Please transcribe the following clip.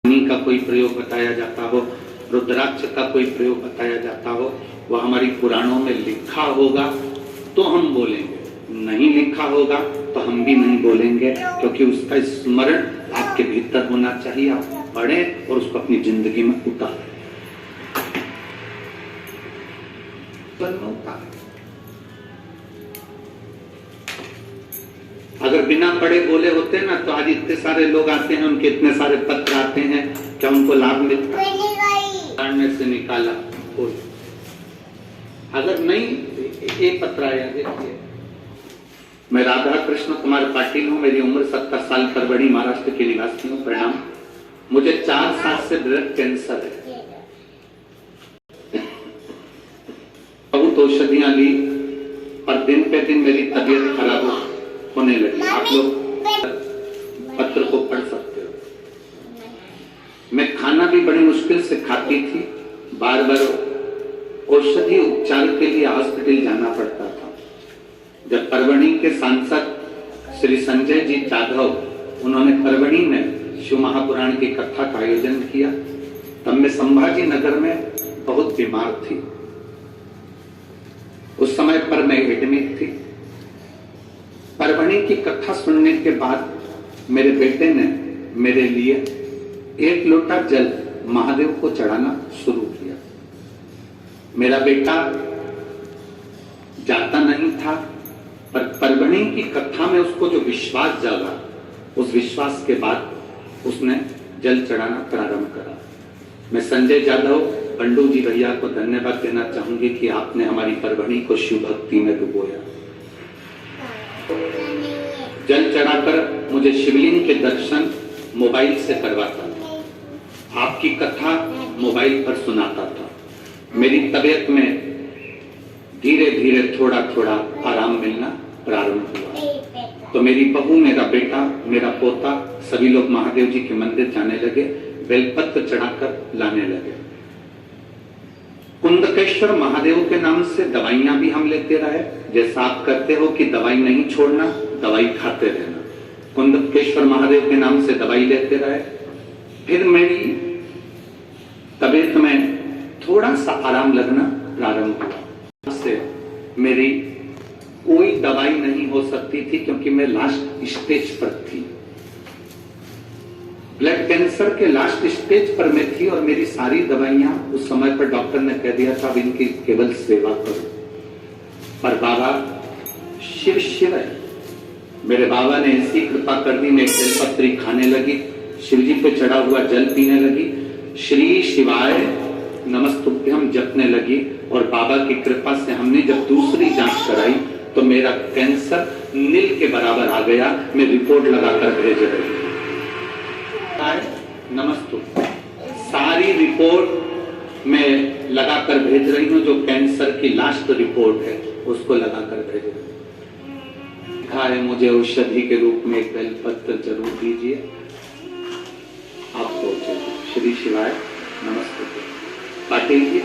का कोई प्रयोग बताया जाता हो, रुद्राक्ष का कोई प्रयोग बताया जाता हो, वह हमारी पुराणों में लिखा होगा तो हम बोलेंगे, नहीं लिखा होगा तो हम भी नहीं बोलेंगे, क्योंकि उसका स्मरण आपके भीतर होना चाहिए। आप पढ़ें और उसको अपनी जिंदगी में उतारें। अगर बिना पढ़े बोले होते ना तो आज इतने सारे लोग आते हैं, उनके इतने सारे पत्र आते हैं, क्या उनको लाभ मिलता? पढ़ने से निकाला कोई। अगर नहीं, एक पत्र आया, देखिए, मैं राधा कृष्ण कुमार पाटिल हूँ, मेरी उम्र 70 साल, परवड़ी महाराष्ट्र के निवासी हूँ, प्रणाम। मुझे 4 साल से ब्लड कैंसर है, बहुत औषधियां ली, पर दिन पे दिन मेरी तबीयत खराब होने लगी। आप लोग पत्र को पढ़ सकते हो। मैं खाना भी बड़ी मुश्किल से खाती थी, बार बार औषधि उपचार के लिए हॉस्पिटल जाना पड़ता था। जब परवणी के सांसद श्री संजय जी जाधव, उन्होंने परवणी में शिव महापुराण की कथा का आयोजन किया, तब मैं संभाजी नगर में बहुत बीमार थी। उस समय पर मैं एडमिट थी। परवणी की कथा सुनने के बाद मेरे बेटे ने मेरे लिए 1 लोटा जल महादेव को चढ़ाना शुरू किया। मेरा बेटा जाता नहीं था, पर परवणी की कथा में उसको जो विश्वास जागा, उस विश्वास के बाद उसने जल चढ़ाना प्रारंभ करा। मैं संजय जाधव, बंडू जी भैया को धन्यवाद देना चाहूंगी कि आपने हमारी परवणी को शिव भक्ति में डुबोया। जल चढ़ाकर मुझे शिवलिंग के दर्शन मोबाइल से करवाता था, आपकी कथा मोबाइल पर सुनाता था। मेरी तबीयत में धीरे धीरे थोड़ा थोड़ा आराम मिलना प्रारंभ हुआ। तो मेरी बहू, मेरा बेटा, मेरा पोता, सभी लोग महादेव जी के मंदिर जाने लगे, बेलपत्र चढ़ाकर लाने लगे। कुंदकेश्वर महादेव के नाम से दवाइयां भी हम लेते रहे, जैसा आप करते हो कि दवाई नहीं छोड़ना, दवाई खाते रहना। कुंदकेश्वर महादेव के नाम से दवाई लेते रहे। फिर मेरी तबीयत में थोड़ा सा आराम लगना प्रारंभ हुआ। से मेरी कोई दवाई नहीं हो सकती थी, क्योंकि मैं लास्ट स्टेज पर थी, ब्लड कैंसर के लास्ट स्टेज पर मैं थी, और मेरी सारी दवाइयां उस समय पर डॉक्टर ने कह दिया था इनकी केवल सेवा करो। पर बाबा शिव शिव है, मेरे बाबा ने ऐसी कृपा कर दी, मैं बेलपत्री खाने लगी, शिव जी पे चढ़ा हुआ जल पीने लगी, श्री शिवाय नमस्तुभ्यम जपने लगी, और बाबा की कृपा से हमने जब दूसरी जांच कराई तो मेरा कैंसर नील के बराबर आ गया। मैं रिपोर्ट लगाकर भेज रही हूँ, नमस्तुभ्यम, सारी रिपोर्ट मैं लगाकर भेज रही हूँ। जो कैंसर की लास्ट रिपोर्ट है उसको लगाकर भेज रही हूँ। लिखा है मुझे औषधि के रूप में एक बेलपत्र जरूर दीजिए। आप सोचिए, श्री शिवाय नमस्ते। पाटिल जी